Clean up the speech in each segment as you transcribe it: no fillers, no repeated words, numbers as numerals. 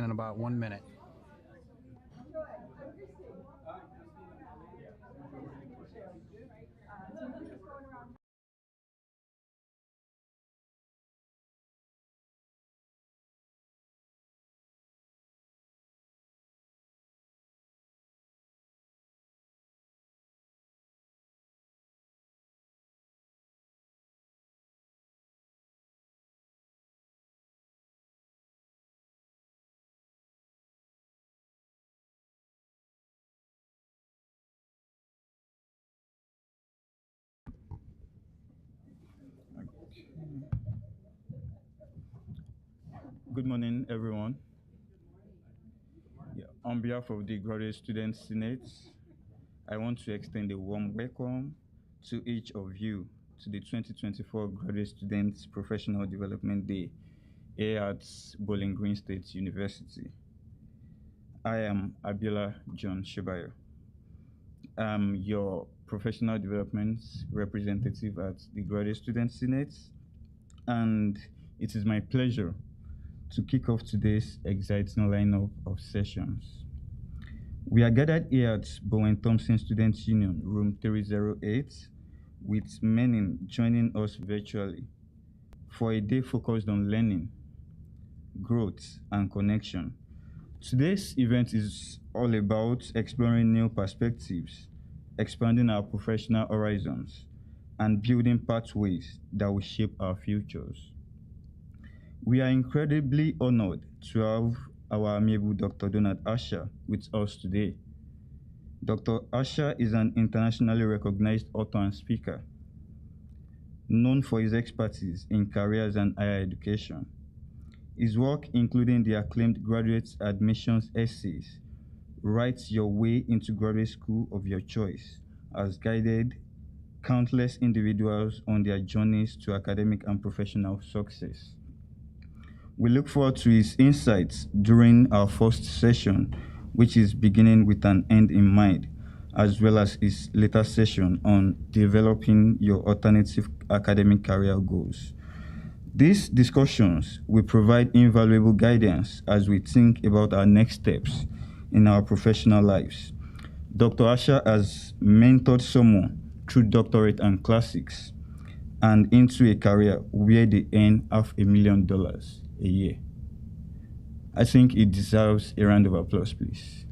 in about 1 minute. Good morning, everyone. Yeah, on behalf of the Graduate Student Senate, I want to extend a warm welcome to each of you to the 2024 Graduate Students Professional Development Day here at Bowling Green State University. I am Abiola John Shebayo. I'm your professional development representative at the Graduate Student Senate, and it is my pleasure to kick off today's exciting lineup of sessions. We are gathered here at Bowen Thompson Students Union, room 308, with many joining us virtually for a day focused on learning, growth, and connection. Today's event is all about exploring new perspectives, expanding our professional horizons, and building pathways that will shape our futures. We are incredibly honored to have our amiable Dr. Donald Asher with us today. Dr. Asher is an internationally recognized author and speaker, known for his expertise in careers and higher education. His work, including the acclaimed graduate admissions essays, Write Your Way into Graduate School of Your Choice, has guided countless individuals on their journeys to academic and professional success. We look forward to his insights during our first session, which is beginning with an end in mind, as well as his later session on developing your alternative academic career goals. These discussions will provide invaluable guidance as we think about our next steps in our professional lives. Dr. Asher has mentored someone through doctorate and classics and into a career where they earn $500,000 a year. I think it deserves a round of applause, please.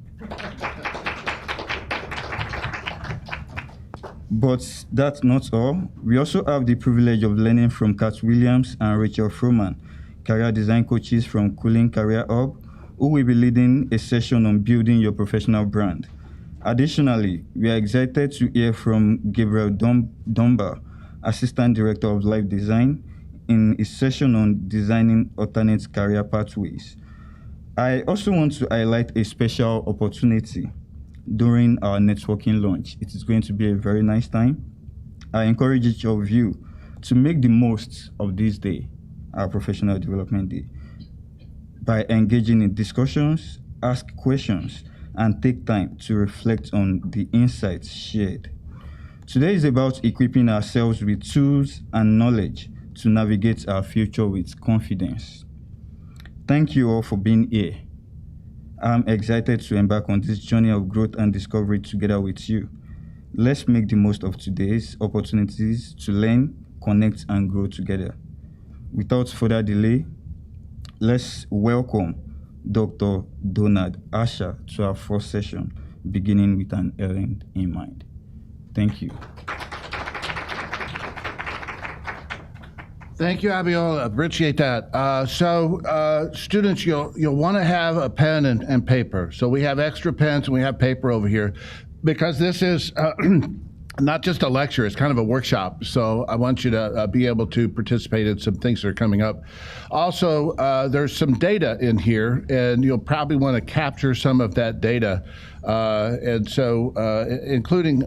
But that's not all. We also have the privilege of learning from Kat Williams and Rachel Froman, career design coaches from Cooling Career Hub, who will be leading a session on building your professional brand. Additionally, we are excited to hear from Gabriel Dunbar, Assistant Director of Life Design, in a session on designing alternate career pathways. I also want to highlight a special opportunity during our networking launch. It is going to be a very nice time. I encourage each of you to make the most of this day, our Professional Development Day, by engaging in discussions, ask questions, and take time to reflect on the insights shared. Today is about equipping ourselves with tools and knowledge to navigate our future with confidence. Thank you all for being here. I'm excited to embark on this journey of growth and discovery together with you. Let's make the most of today's opportunities to learn, connect, and grow together. Without further delay, let's welcome Dr. Donald Asher to our first session, beginning with an end in mind. Thank you. Thank you, Abiola. Appreciate that. Students, you'll want to have a pen and paper. So we have extra pens and we have paper over here because this is not just a lecture, it's kind of a workshop. So I want you to be able to participate in some things that are coming up. Also, there's some data in here, and you'll probably want to capture some of that data. Including,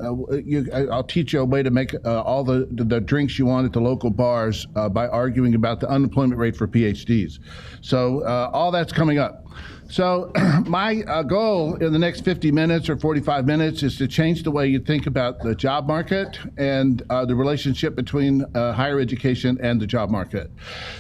I'll teach you a way to make all the drinks you want at the local bars by arguing about the unemployment rate for PhDs. So all that's coming up. So my goal in the next 50 minutes or 45 minutes is to change the way you think about the job market and the relationship between higher education and the job market.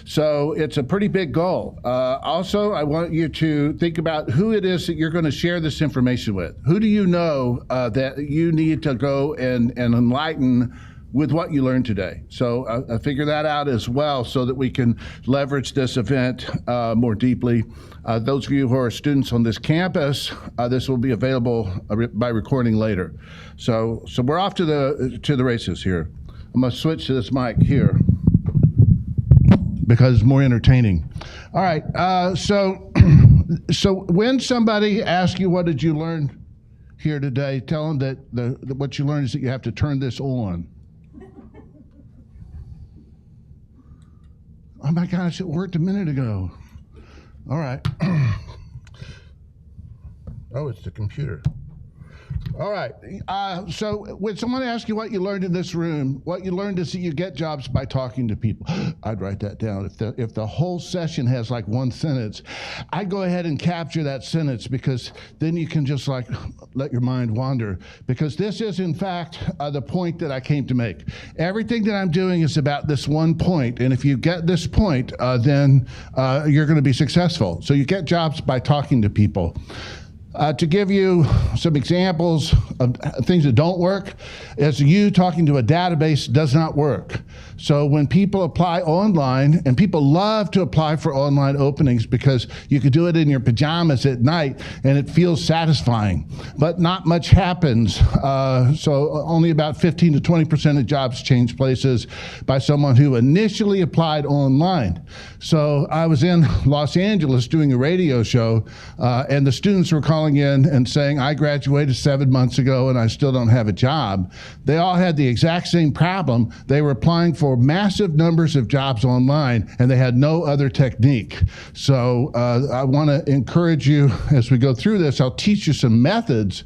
So it's a pretty big goal. Also, I want you to think about who it is that you're going to share this information with. Who do you know that you need to go and enlighten with what you learned today? So figure that out as well so that we can leverage this event more deeply. Those of you who are students on this campus, this will be available by recording later. So we're off to the races here. I'm going to switch to this mic here because it's more entertaining. All right, so when somebody asks you what did you learn here today, tell them that what you learned is that you have to turn this on. Oh my gosh, it worked a minute ago. All right. Oh, it's the computer. All right. So when someone asks you what you learned in this room, what you learned is that you get jobs by talking to people. I'd write that down. If the whole session has like one sentence, I'd go ahead and capture that sentence, because then you can just like let your mind wander. Because this is, in fact, the point that I came to make. Everything that I'm doing is about this one point. And if you get this point, then you're going to be successful. So you get jobs by talking to people. To give you some examples of things that don't work, is you talking to a database does not work. So when people apply online, and people love to apply for online openings because you could do it in your pajamas at night and it feels satisfying, but not much happens. So only about 15 to 20% of jobs change places by someone who initially applied online. So I was in Los Angeles doing a radio show, and the students were calling in and saying, I graduated 7 months ago and I still don't have a job. They all had the exact same problem. They were applying for massive numbers of jobs online and they had no other technique. So I want to encourage you as we go through this. I'll teach you some methods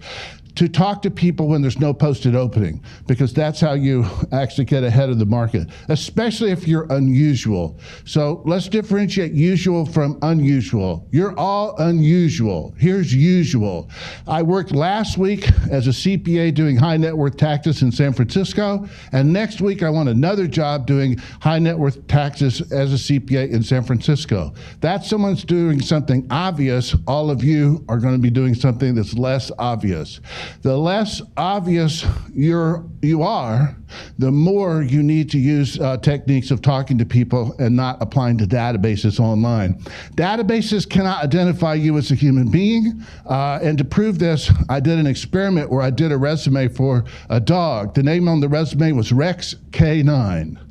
to talk to people when there's no posted opening, because that's how you actually get ahead of the market, especially if you're unusual. So let's differentiate usual from unusual. You're all unusual. Here's usual. I worked last week as a CPA doing high net worth taxes in San Francisco, and next week I want another job doing high net worth taxes as a CPA in San Francisco. That's someone's doing something obvious. All of you are going to be doing something that's less obvious. The less obvious you are, the more you need to use techniques of talking to people and not applying to databases online. Databases cannot identify you as a human being, and to prove this, I did an experiment where I did a resume for a dog. The name on the resume was Rex K9.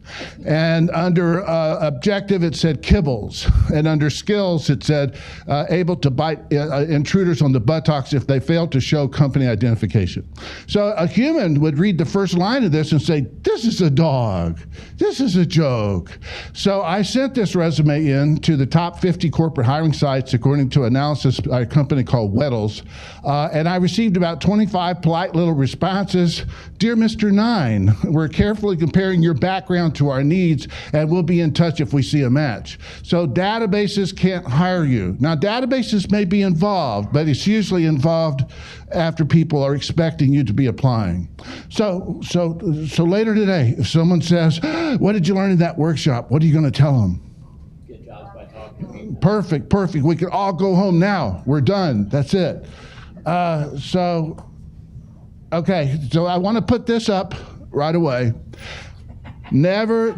And under objective, it said kibbles. And under skills, it said able to bite intruders on the buttocks if they fail to show company identification. So a human would read the first line of this and say, this is a dog. This is a joke. So I sent this resume in to the top 50 corporate hiring sites, according to analysis by a company called Weddles. And I received about 25 polite little responses. Dear Mr. 9, we're carefully comparing your background to our needs, and we'll be in touch if we see a match. So databases can't hire you. Now, databases may be involved, but it's usually involved after people are expecting you to be applying. So later today, if someone says, what did you learn in that workshop? What are you going to tell them? Get jobs by talking to people. Perfect. We can all go home now. We're done. That's it. Okay, so I want to put this up right away. Never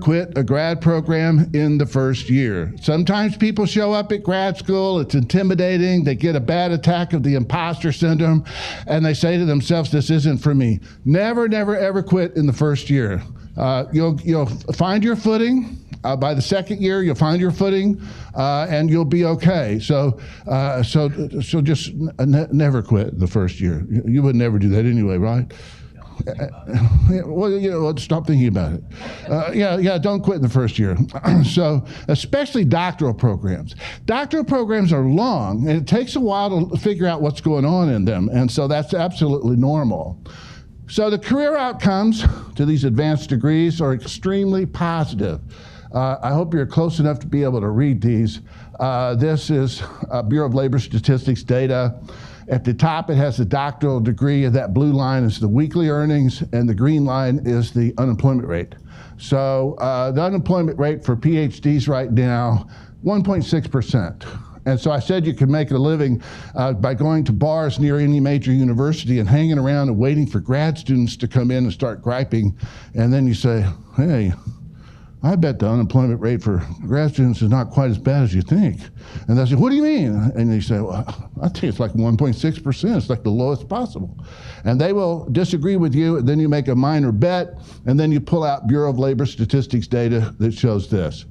quit a grad program in the first year. Sometimes people show up at grad school, it's intimidating, they get a bad attack of the imposter syndrome, and they say to themselves, this isn't for me. Never ever quit in the first year. You'll find your footing. By the second year, you'll find your footing, and you'll be okay. So just never quit the first year. You would never do that anyway, right? Well, stop thinking about it. Don't quit in the first year. So, especially doctoral programs. Doctoral programs are long, and it takes a while to figure out what's going on in them, and so that's absolutely normal. So the career outcomes to these advanced degrees are extremely positive. I hope you're close enough to be able to read these. This is Bureau of Labor Statistics data. At the top, it has the doctoral degree, and that blue line is the weekly earnings, and the green line is the unemployment rate. So the unemployment rate for PhDs right now, 1.6%. And so I said you could make a living by going to bars near any major university and hanging around and waiting for grad students to come in and start griping. And then you say, hey, I bet the unemployment rate for grad students is not quite as bad as you think. And they say, what do you mean? And they say, well, I think it's like 1.6%. It's like the lowest possible. And they will disagree with you, and then you make a minor bet, and then you pull out Bureau of Labor Statistics data that shows this.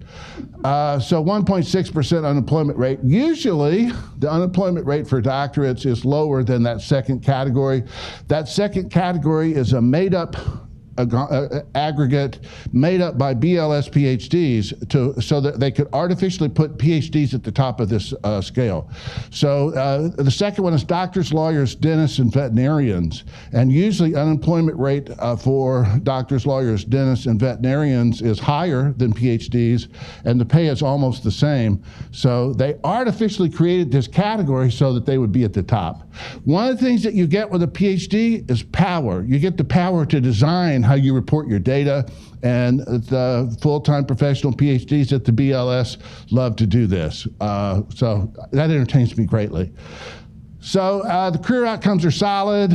So 1.6% unemployment rate. Usually, the unemployment rate for doctorates is lower than that second category. That second category is a made-up aggregate made up by BLS PhDs so that they could artificially put PhDs at the top of this scale. So the second one is doctors, lawyers, dentists, and veterinarians. And usually unemployment rate for doctors, lawyers, dentists, and veterinarians is higher than PhDs, and the pay is almost the same. So they artificially created this category so that they would be at the top. One of the things that you get with a PhD is power. You get the power to design how you report your data, and the full-time professional PhDs at the BLS love to do this. So that entertains me greatly. So the career outcomes are solid.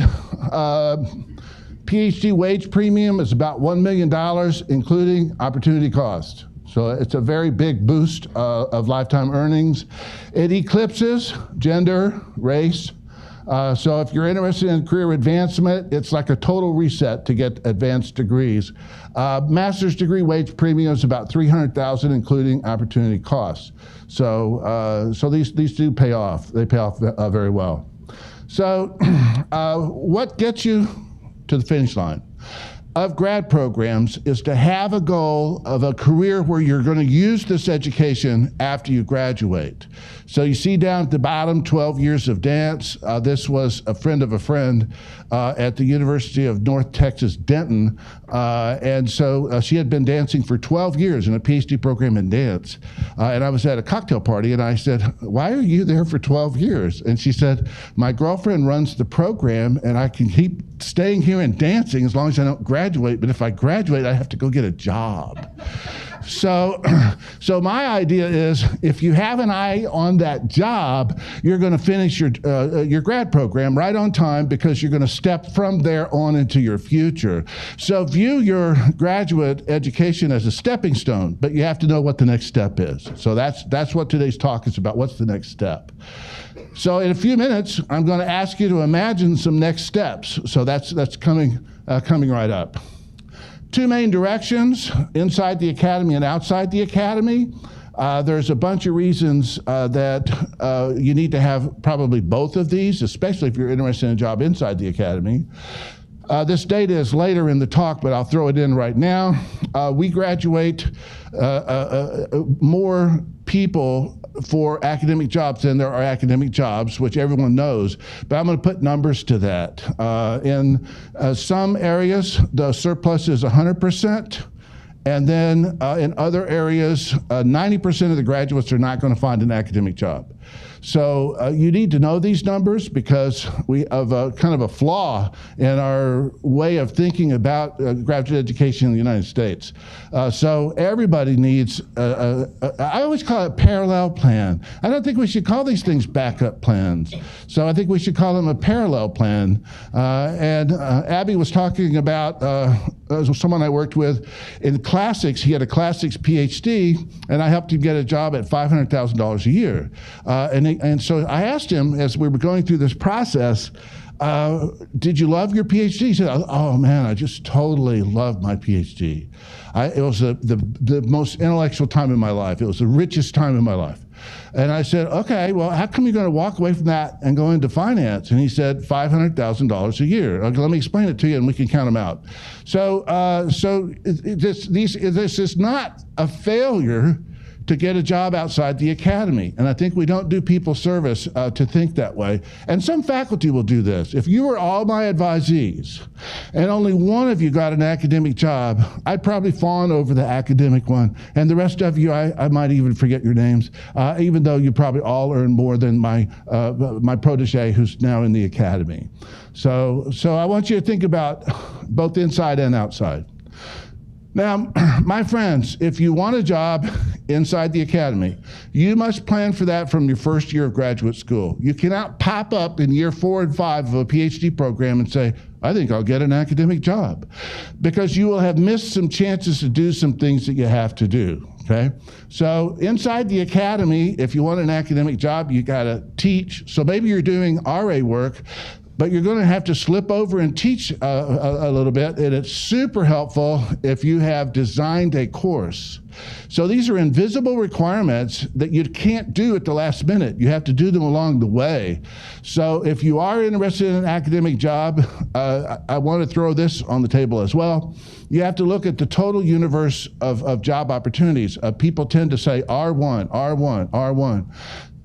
PhD wage premium is about $1 million, including opportunity cost. So it's a very big boost of lifetime earnings. It eclipses gender, race. So if you're interested in career advancement, it's like a total reset to get advanced degrees. Master's degree wage premium is about $300,000, including opportunity costs. So these do pay off. They pay off very well. So what gets you to the finish line of grad programs is to have a goal of a career where you're going to use this education after you graduate. So you see down at the bottom, 12 years of dance. This was a friend of a friend at the University of North Texas, Denton. And so she had been dancing for 12 years in a PhD program in dance. And I was at a cocktail party, and I said, why are you there for 12 years? And she said, my girlfriend runs the program, and I can keep staying here and dancing as long as I don't graduate. But if I graduate, I have to go get a job. So my idea is, if you have an eye on that job, you're going to finish your grad program right on time, because you're going to step from there on into your future. So view your graduate education as a stepping stone, but you have to know what the next step is. So that's what today's talk is about. What's the next step? So in a few minutes, I'm going to ask you to imagine some next steps. So that's coming right up. Two main directions, inside the academy and outside the academy. There's a bunch of reasons that you need to have probably both of these, especially if you're interested in a job inside the academy. This data is later in the talk, but I'll throw it in right now. We graduate more people for academic jobs than there are academic jobs, which everyone knows, but I'm going to put numbers to that. In some areas, the surplus is 100%, and then in other areas, 90% of the graduates are not going to find an academic job. So you need to know these numbers, because we have a kind of a flaw in our way of thinking about graduate education in the United States. So everybody needs, I always call it parallel plan. I don't think we should call these things backup plans. So I think we should call them a parallel plan. And Abby was talking about someone I worked with in classics. He had a classics PhD, and I helped him get a job at $500,000 a year. And so I asked him, as we were going through this process, did you love your PhD? He said, oh man, I just totally loved my PhD. It was the most intellectual time in my life. It was the richest time in my life. And I said, okay, well, how come you're going to walk away from that and go into finance? And he said, $500,000 a year. Okay, let me explain it to you, and we can count them out. So this is not a failure to get a job outside the academy. And I think we don't do people service to think that way. And some faculty will do this. If you were all my advisees and only one of you got an academic job, I'd probably fawn over the academic one. And the rest of you, I might even forget your names, even though you probably all earn more than my protege who's now in the academy. So I want you to think about both inside and outside. Now, my friends, if you want a job inside the academy, you must plan for that from your first year of graduate school. You cannot pop up in year 4 and 5 of a PhD program and say, I think I'll get an academic job, because you will have missed some chances to do some things that you have to do, okay? So inside the academy, if you want an academic job, you gotta teach. So maybe you're doing RA work, but you're going to have to slip over and teach a little bit, and it's super helpful if you have designed a course. So these are invisible requirements that you can't do at the last minute. You have to do them along the way. So if you are interested in an academic job, I want to throw this on the table as well. You have to look at the total universe of job opportunities. People tend to say R1, R1, R1.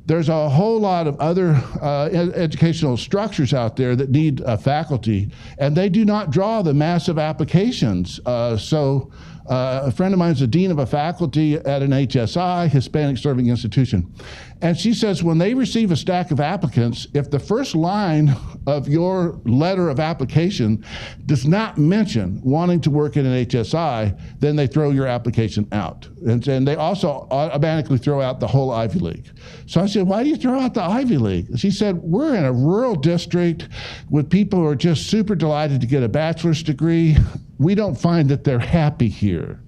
There's a whole lot of other educational structures out there that need faculty, and they do not draw the massive applications. A friend of mine is the dean of a faculty at an HSI, Hispanic Serving Institution. And she says when they receive a stack of applicants, if the first line of your letter of application does not mention wanting to work in an HSI, then they throw your application out. And they also automatically throw out the whole Ivy League. So I said, why do you throw out the Ivy League? She said, we're in a rural district with people who are just super delighted to get a bachelor's degree. We don't find that they're happy here.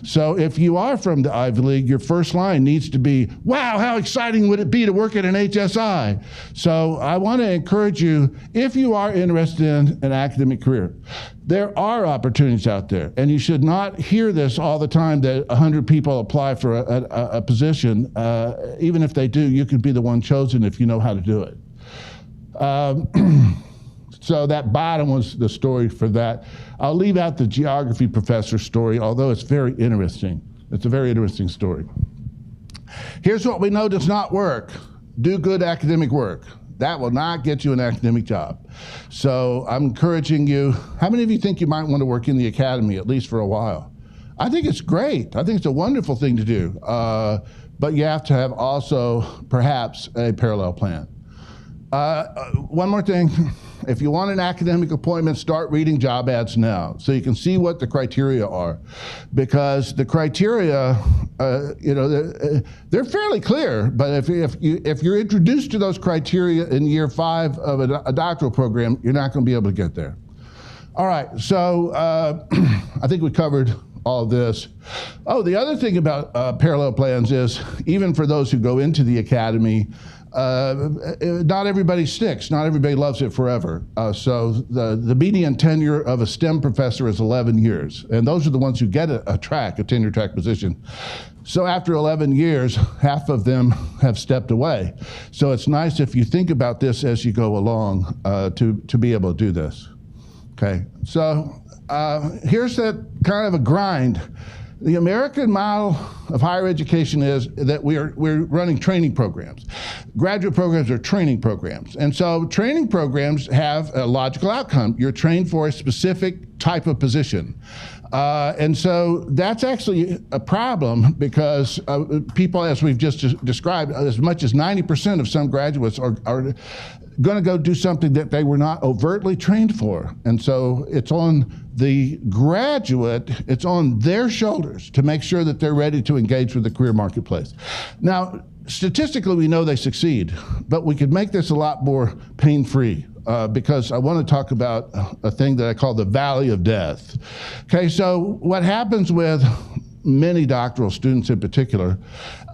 So if you are from the Ivy League, your first line needs to be, wow, how exciting would it be to work at an HSI? So I want to encourage you, if you are interested in an academic career, there are opportunities out there. And you should not hear this all the time that 100 people apply for a position. Even if they do, you could be the one chosen if you know how to do it. So that bottom was the story for that. I'll leave out the geography professor story, although it's very interesting. It's a very interesting story. Here's what we know does not work. Do good academic work. That will not get you an academic job. So I'm encouraging you. How many of you think you might want to work in the academy, at least for a while? I think it's great. I think it's a wonderful thing to do. But you have to have also perhaps a parallel plan. One more thing. If you want an academic appointment, start reading job ads now so you can see what the criteria are. Because the criteria, they're fairly clear, but if you're introduced to those criteria in year 5 of a doctoral program, you're not going to be able to get there. All right, so I think we covered all of this. Oh, the other thing about parallel plans is, even for those who go into the academy, not everybody sticks. Not everybody loves it forever. So the median tenure of a STEM professor is 11 years. And those are the ones who get a tenure track position. So after 11 years, half of them have stepped away. So it's nice if you think about this as you go along to be able to do this. Okay, so here's that kind of a grind. The American model of higher education is that we're running training programs. Graduate programs are training programs. And so training programs have a logical outcome. You're trained for a specific type of position. And so that's actually a problem because people, as we've just described, as much as 90% of some graduates are going to go do something that they were not overtly trained for. And so it's on the graduate, it's on their shoulders to make sure that they're ready to engage with the career marketplace. Now, statistically, we know they succeed, but we could make this a lot more pain-free because I want to talk about a thing that I call the valley of death. Okay, so what happens with many doctoral students in particular,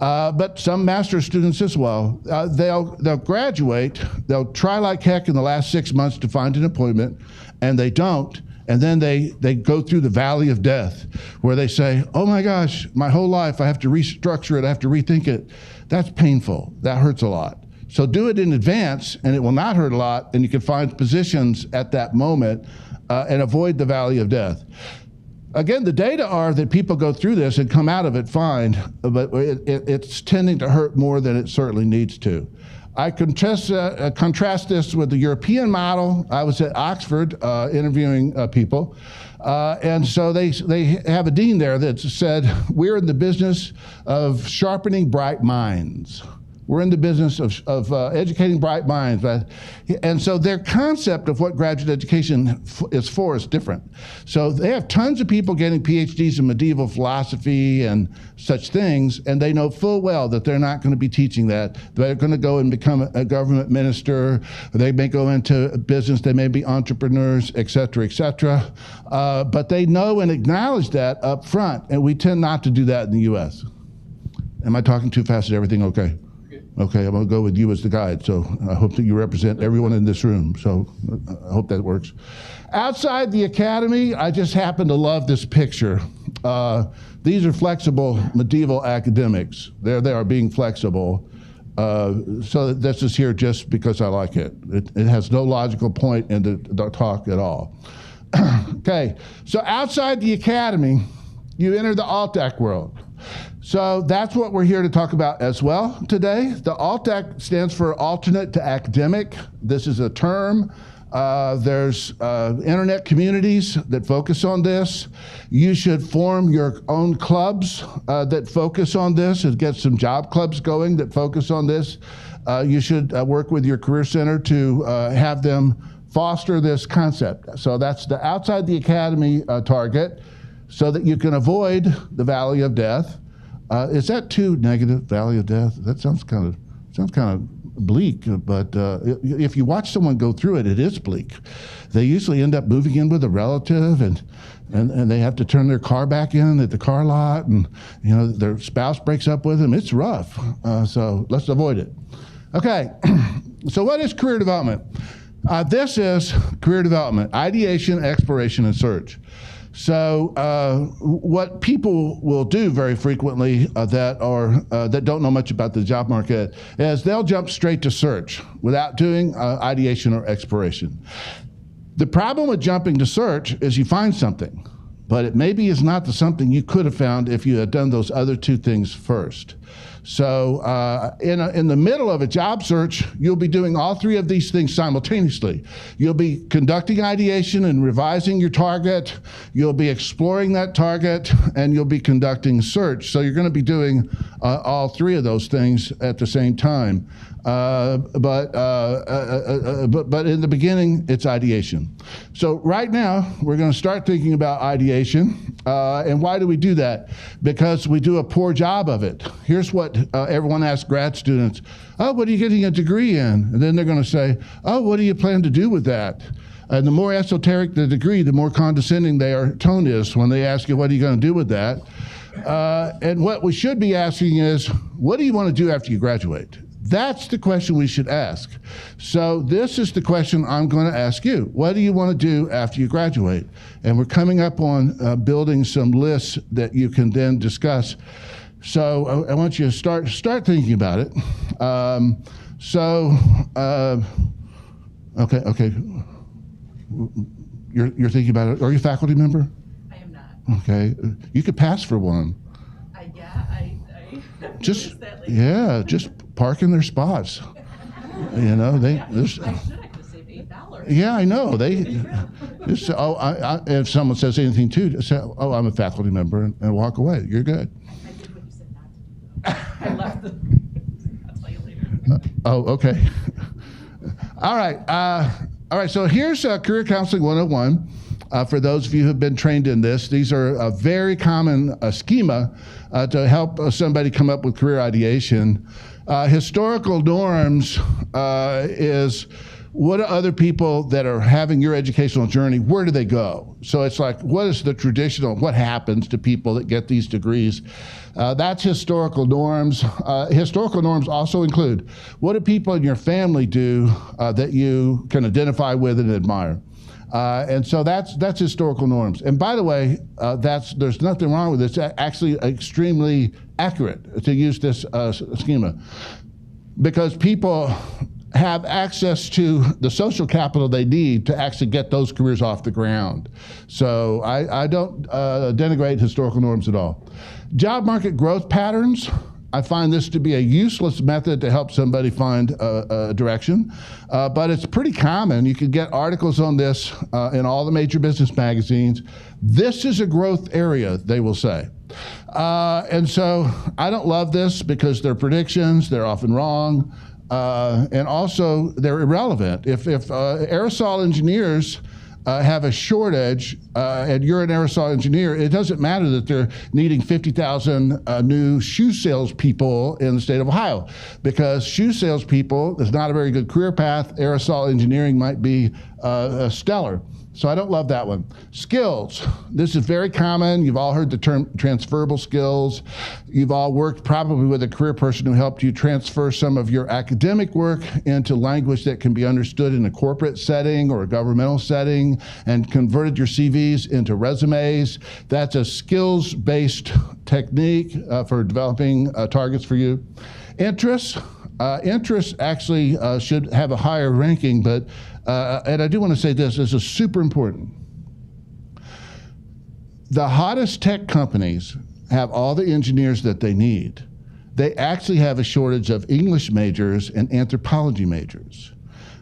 but some master's students as well, they'll graduate, they'll try like heck in the last 6 months to find an appointment, and they don't. And then they go through the valley of death where they say, oh my gosh, my whole life, I have to restructure it, I have to rethink it. That's painful, that hurts a lot. So do it in advance and it will not hurt a lot, and you can find positions at that moment and avoid the valley of death. Again, the data are that people go through this and come out of it fine, but it's tending to hurt more than it certainly needs to. I contrast this with the European model. I was at Oxford interviewing people, and so they have a dean there that said, we're in the business of sharpening bright minds. We're in the business of educating bright minds. And so their concept of what graduate education is for is different. So they have tons of people getting PhDs in medieval philosophy and such things, and they know full well that they're not going to be teaching that. They're going to go and become a government minister. They may go into business. They may be entrepreneurs, et cetera, et cetera. But they know and acknowledge that up front, and we tend not to do that in the U.S. Am I talking too fast? Is everything okay? Okay, I'm going to go with you as the guide, so I hope that you represent everyone in this room, so I hope that works. Outside the academy, I just happen to love this picture. These are flexible medieval academics. There they are being flexible. So this is here just because I like it. It has no logical point in the talk at all. Okay, so outside the academy, you enter the alt-ac world. So that's what we're here to talk about as well today. The alt-ac stands for alternate to academic. This is a term. There's internet communities that focus on this. You should form your own clubs that focus on this and get some job clubs going that focus on this. You should work with your career center to have them foster this concept. So that's the outside the academy target, so that you can avoid the valley of death. Is that too negative, valley of death? That sounds kind of bleak, but if you watch someone go through it, it is bleak. They usually end up moving in with a relative, and they have to turn their car back in at the car lot, and their spouse breaks up with them. It's rough, so let's avoid it. Okay, so what is career development? This is career development: ideation, exploration, and search. So what people will do very frequently that don't know much about the job market is they'll jump straight to search without doing ideation or exploration. The problem with jumping to search is you find something, but it maybe is not the something you could have found if you had done those other two things first. So in the middle of a job search, you'll be doing all three of these things simultaneously. You'll be conducting ideation and revising your target. You'll be exploring that target, and you'll be conducting search. So you're going to be doing all three of those things at the same time. But in the beginning, it's ideation. So right now, we're going to start thinking about ideation. And why do we do that? Because we do a poor job of it. Here's what everyone asks grad students. Oh, what are you getting a degree in? And then they're going to say, oh, what do you plan to do with that? And the more esoteric the degree, the more condescending their tone is when they ask you, what are you going to do with that? And what we should be asking is, what do you want to do after you graduate? That's the question we should ask. So this is the question I'm going to ask you. What do you want to do after you graduate? And we're coming up on building some lists that you can then discuss. So I want you to start thinking about it. Okay. You're thinking about it. Are you a faculty member? I am not. Okay. You could pass for one. I Just that just park in their spots. They. I should. I could have saved $8. Yeah, I know. They just if someone says anything to you, say, "Oh, I'm a faculty member," and walk away. You're good. I did what you said not to do. I left I'll tell you later. Oh, okay. All right. So here's Career Counseling 101. For those of you who have been trained in this, these are a very common schema to help somebody come up with career ideation. Historical norms is what are other people that are having your educational journey, where do they go? So it's like, what is the traditional, what happens to people that get these degrees? That's historical norms. Historical norms also include, what do people in your family do that you can identify with and admire? And so that's historical norms. And by the way, there's nothing wrong with this. It's actually extremely accurate to use this schema, because people have access to the social capital they need to actually get those careers off the ground. So I don't denigrate historical norms at all. Job market growth patterns. I find this to be a useless method to help somebody find a direction, but it's pretty common. You can get articles on this in all the major business magazines. This is a growth area, they will say. And so I don't love this because they're predictions, they're often wrong, and also they're irrelevant. If aerosol engineers have a shortage, and you're an aerosol engineer, it doesn't matter that they're needing 50,000 new shoe salespeople in the state of Ohio, because shoe salespeople is not a very good career path. Aerosol engineering might be stellar. So I don't love that one. Skills. This is very common. You've all heard the term transferable skills. You've all worked probably with a career person who helped you transfer some of your academic work into language that can be understood in a corporate setting or a governmental setting, and converted your CVs into resumes. That's a skills-based technique for developing targets for you. Interests. Interests actually should have a higher ranking, but and I do want to say this is super important. The hottest tech companies have all the engineers that they need. They actually have a shortage of English majors and anthropology majors.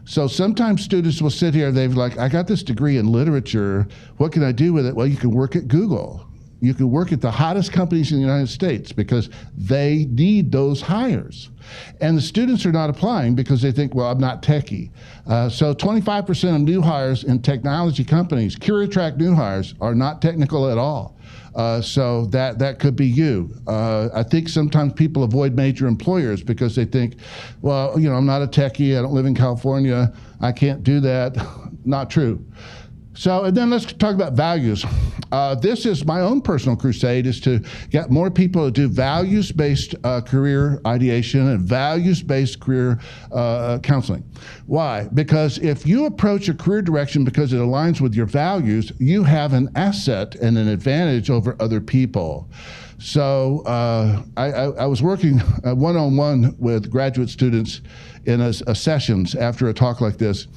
So sometimes students will sit here, they're like, I got this degree in literature, what can I do with it? Well, you can work at Google. You can work at the hottest companies in the United States because they need those hires. And the students are not applying because they think, well, I'm not techie. So 25% of new hires in technology companies, career track new hires, are not technical at all. So that could be you. I think sometimes people avoid major employers because they think, well, you know, I'm not a techie, I don't live in California, I can't do that. Not true. So, and then let's talk about values. This is my own personal crusade, is to get more people to do values-based career ideation and values-based career counseling. Why? Because if you approach a career direction because it aligns with your values, you have an asset and an advantage over other people. So I was working one-on-one with graduate students in a sessions after a talk like this.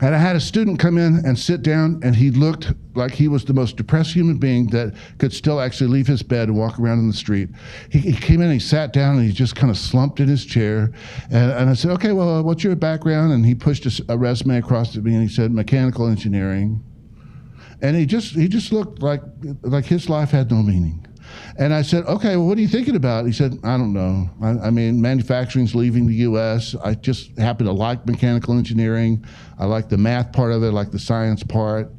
And I had a student come in and sit down, and he looked like he was the most depressed human being that could still actually leave his bed and walk around in the street. He came in and he sat down and he just kind of slumped in his chair. And I said, okay, well, what's your background? And he pushed a resume across to me and he said, mechanical engineering. And he just looked like his life had no meaning. And I said, okay, well, what are you thinking about? He said, I don't know. I mean, manufacturing's leaving the U.S. I just happen to like mechanical engineering. I like the math part of it, I like the science part.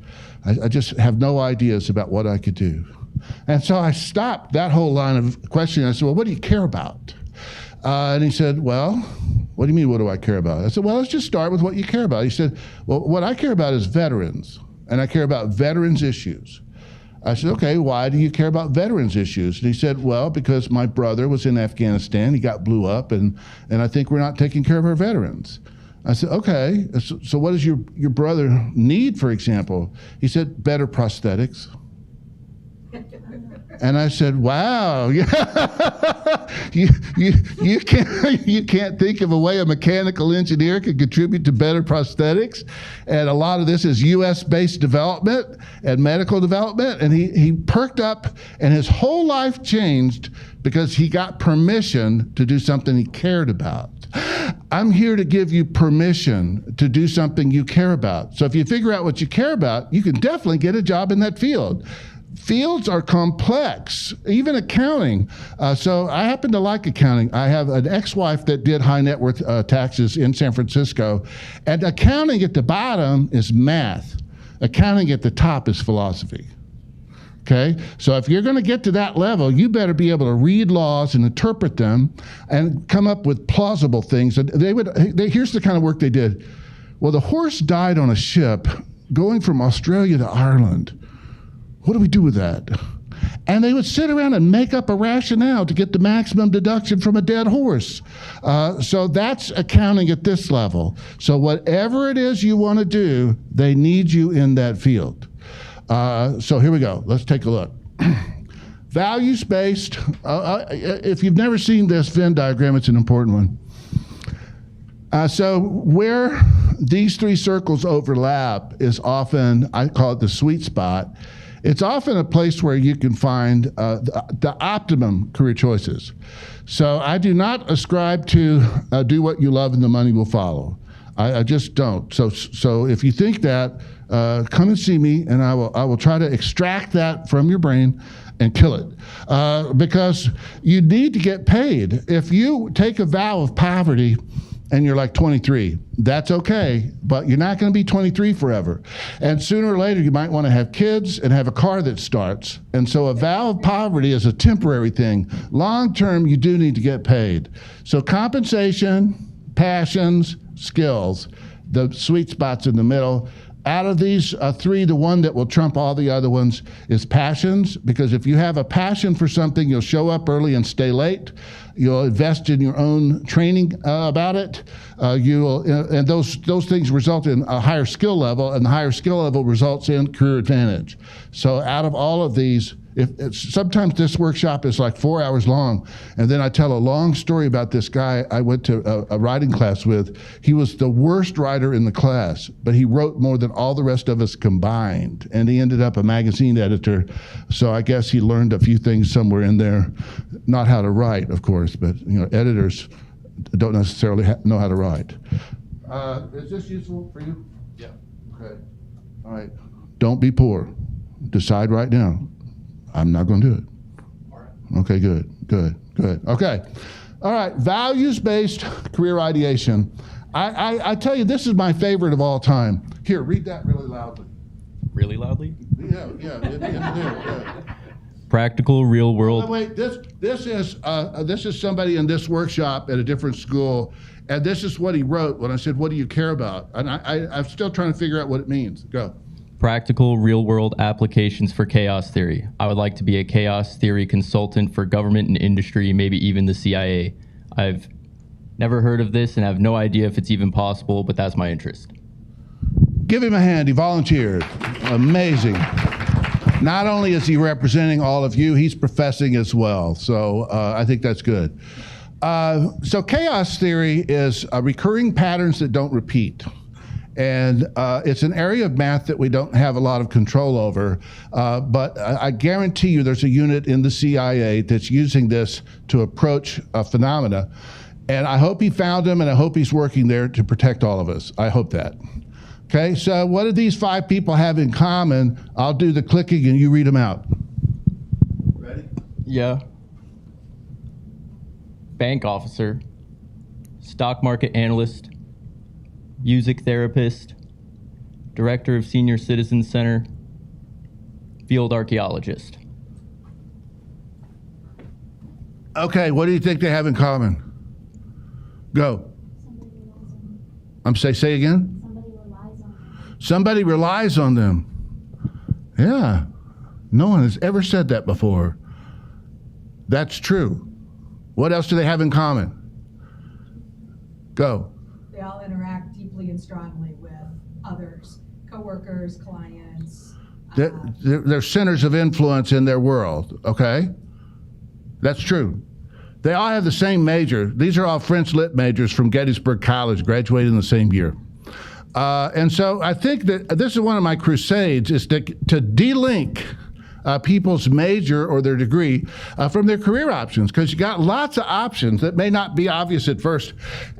I just have no ideas about what I could do. And so I stopped that whole line of questioning. I said, well, what do you care about? And he said, well, what do you mean, what do I care about? I said, well, let's just start with what you care about. He said, well, what I care about is veterans, and I care about veterans issues. I said, okay, why do you care about veterans issues? And he said, well, because my brother was in Afghanistan, he got blew up, and I think we're not taking care of our veterans. I said, okay, so what does your brother need, for example? He said, better prosthetics. And I said, wow, you can't think of a way a mechanical engineer could contribute to better prosthetics? And a lot of this is US-based development and medical development. And he perked up, and his whole life changed because he got permission to do something he cared about. I'm here to give you permission to do something you care about. So if you figure out what you care about, you can definitely get a job in that field. Fields are complex, even accounting. So I happen to like accounting. I have an ex-wife that did high net worth taxes in San Francisco, and accounting at the bottom is math. Accounting at the top is philosophy. Okay, so if you're going to get to that level, you better be able to read laws and interpret them and come up with plausible things. And here's the kind of work they did. Well, the horse died on a ship going from Australia to Ireland. What do we do with that? And they would sit around and make up a rationale to get the maximum deduction from a dead horse. So that's accounting at this level. So whatever it is you want to do, they need you in that field. So here we go. Let's take a look. Values-based. If you've never seen this Venn diagram, it's an important one. So where these three circles overlap is often, I call it the sweet spot. It's often a place where you can find the optimum career choices. So I do not ascribe to do what you love and the money will follow. I just don't. So if you think that, come and see me, and I will try to extract that from your brain and kill it, because you need to get paid. If you take a vow of poverty and you're like 23, that's okay, but you're not going to be 23 forever. And sooner or later, you might want to have kids and have a car that starts. And so a vow of poverty is a temporary thing. Long term, you do need to get paid. So compensation, passions, skills, the sweet spots in the middle. Out of these three, the one that will trump all the other ones is passions, because if you have a passion for something, you'll show up early and stay late. You'll invest in your own training about it. And those things result in a higher skill level, and the higher skill level results in career advantage. So out of all of these, sometimes this workshop is like 4 hours long, and then I tell a long story about this guy I went to a writing class with. He was the worst writer in the class, but he wrote more than all the rest of us combined, and he ended up a magazine editor. So I guess he learned a few things somewhere in there, not how to write, of course, but editors don't necessarily know how to write. Is this useful for you? Yeah. Okay. All right. Don't be poor. Decide right now. I'm not going to do it. All right. Okay, good. Okay. All right, values-based career ideation. I tell you, this is my favorite of all time. Here, read that really loudly. Really loudly? Yeah, in there. Yeah. Practical, real world. Wait, this is somebody in this workshop at a different school, and this is what he wrote when I said, "What do you care about?" And I'm still trying to figure out what it means. Go. Practical, real-world applications for chaos theory. I would like to be a chaos theory consultant for government and industry, maybe even the CIA. I've never heard of this and have no idea if it's even possible, but that's my interest. Give him a hand. He volunteered. Amazing. Not only is he representing all of you, he's professing as well. So I think that's good. So chaos theory is recurring patterns that don't repeat. And it's an area of math that we don't have a lot of control over, but I guarantee you there's a unit in the CIA that's using this to approach a phenomena. And I hope he found them, and I hope he's working there to protect all of us. I hope that. Okay, so what do these 5 people have in common? I'll do the clicking and you read them out. Ready? Yeah. Bank officer, stock market analyst, music therapist, director of Senior Citizen Center, field archaeologist. Okay, what do you think they have in common? Go. Say again? Somebody relies on them. Yeah. No one has ever said that before. That's true. What else do they have in common? Go. They all interact deeply and strongly with others, coworkers, clients. They're centers of influence in their world, okay? That's true. They all have the same major. These are all French Lit majors from Gettysburg College, graduated in the same year. And so I think that this is one of my crusades, is to de-link people's major or their degree from their career options, because you got lots of options that may not be obvious at first.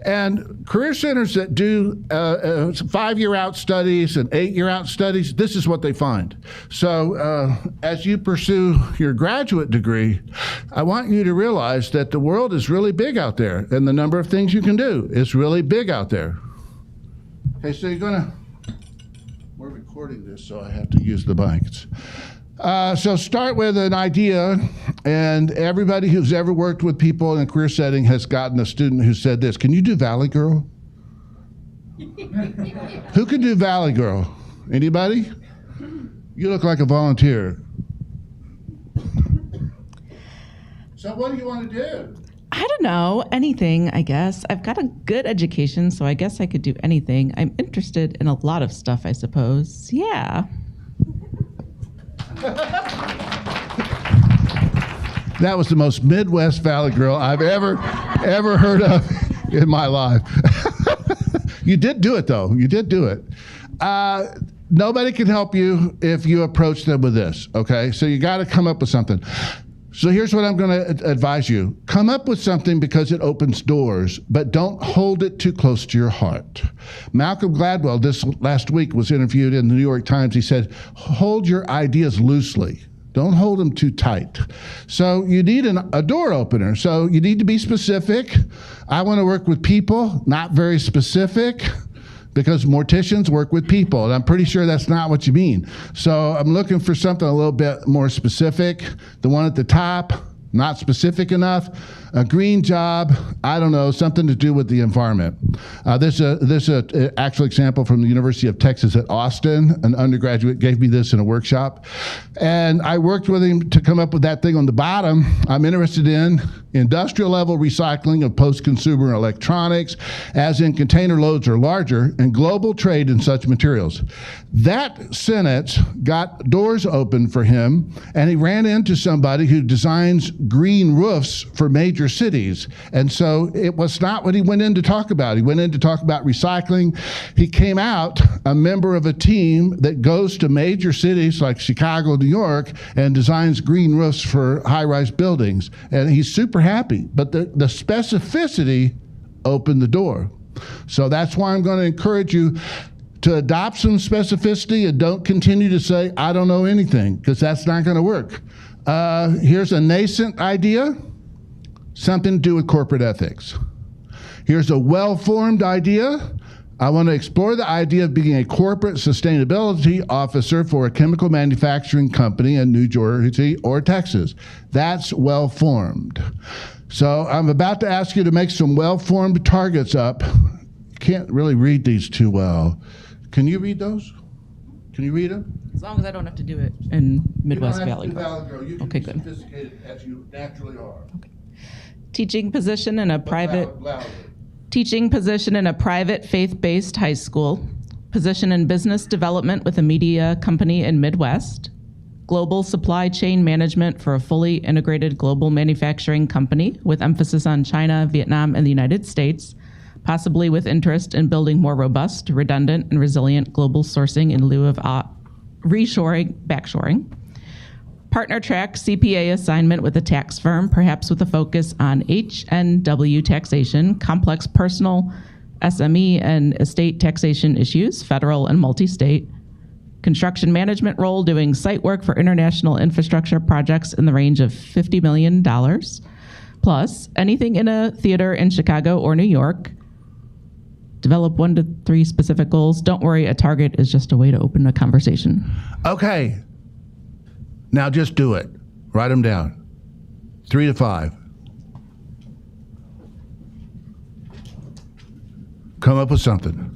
And career centers that do 5-year out studies and 8-year out studies, this is what they find. So as you pursue your graduate degree, I want you to realize that the world is really big out there, and the number of things you can do is really big out there. Okay, so we're recording this, so I have to use the mics. So start with an idea, and everybody who's ever worked with people in a career setting has gotten a student who said this: "Can you do Valley Girl?" Who can do Valley Girl? Anybody? You look like a volunteer. So what do you want to do? I don't know, anything, I guess. I've got a good education, so I guess I could do anything. I'm interested in a lot of stuff, I suppose. Yeah. That was the most Midwest Valley Girl I've ever heard of in my life. You did do it, though. You did do it. Nobody can help you if you approach them with this, okay? So you got to come up with something. So here's what I'm going to advise you. Come up with something because it opens doors, but don't hold it too close to your heart. Malcolm Gladwell, this last week, was interviewed in the New York Times. He said, hold your ideas loosely. Don't hold them too tight. So you need a door opener. So you need to be specific. I want to work with people, not very specific, because morticians work with people, and I'm pretty sure that's not what you mean. So I'm looking for something a little bit more specific. The one at the top, not specific enough. A green job, I don't know, something to do with the environment. This is an actual example from the University of Texas at Austin. An undergraduate gave me this in a workshop. And I worked with him to come up with that thing on the bottom. I'm interested in industrial level recycling of post-consumer electronics, as in container loads are larger, and global trade in such materials. That sentence got doors open for him, and he ran into somebody who designs green roofs for major cities. And so it was not what he went in to talk about. He went in to talk about recycling. He came out a member of a team that goes to major cities like Chicago, New York, and designs green roofs for high-rise buildings. And he's super happy. But the specificity opened the door. So that's why I'm going to encourage you to adopt some specificity and don't continue to say, I don't know anything, because that's not going to work. Here's a nascent idea, something to do with corporate ethics. Here's a well-formed idea. I want to explore the idea of being a corporate sustainability officer for a chemical manufacturing company in New Jersey or Texas. That's well-formed. So I'm about to ask you to make some well-formed targets up. Can't really read these too well. Can you read those? Can you read them? As long as I don't have to do it in Midwest Valley. You can Okay, be good. sophisticated as you naturally are. Teaching position in a private Loudly. teaching position in a private faith-based high school. Position in business development with a media company in Midwest. Global supply chain management for a fully integrated global manufacturing company with emphasis on China, Vietnam, and the United States, possibly with interest in building more robust, redundant, and resilient global sourcing in lieu of reshoring, backshoring. Partner track CPA assignment with a tax firm, perhaps with a focus on HNW taxation, complex personal, SME, and estate taxation issues, federal and multi-state. Construction management role doing site work for international infrastructure projects in the range of $50 million. Plus, anything in a theater in Chicago or New York. Develop 1 to 3 specific goals. Don't worry, a target is just a way to open a conversation. Okay. Now just do it. Write them down. 3 to 5. Come up with something.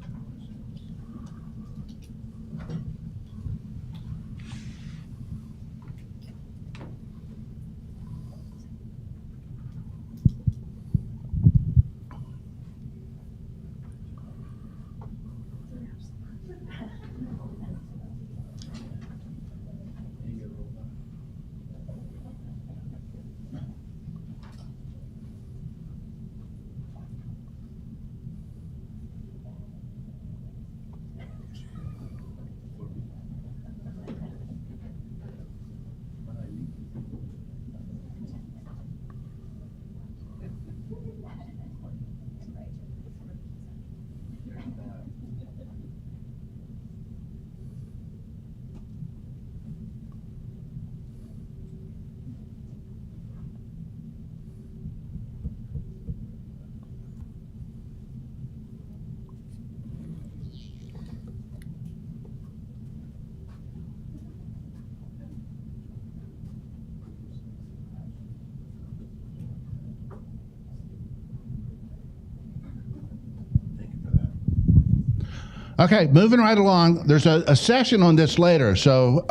Okay, moving right along. There's a session on this later, so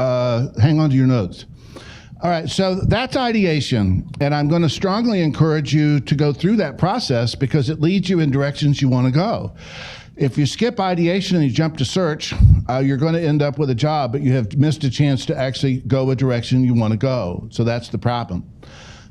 hang on to your notes. All right, so that's ideation, and I'm going to strongly encourage you to go through that process because it leads you in directions you want to go. If you skip ideation and you jump to search, you're going to end up with a job, but you have missed a chance to actually go a direction you want to go. So that's the problem.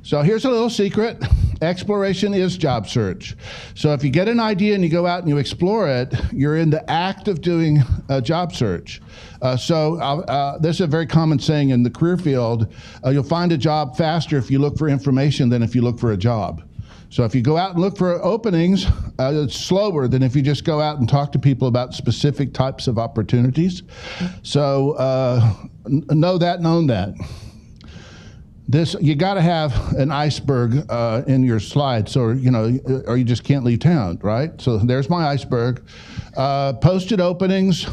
So here's a little secret. Exploration is job search. So if you get an idea and you go out and you explore it, you're in the act of doing a job search. This is a very common saying in the career field. You'll find a job faster if you look for information than if you look for a job. So if you go out and look for openings, it's slower than if you just go out and talk to people about specific types of opportunities. So know that and own that. You got to have an iceberg in your slides, or you just can't leave town, right? So there's my iceberg. Posted openings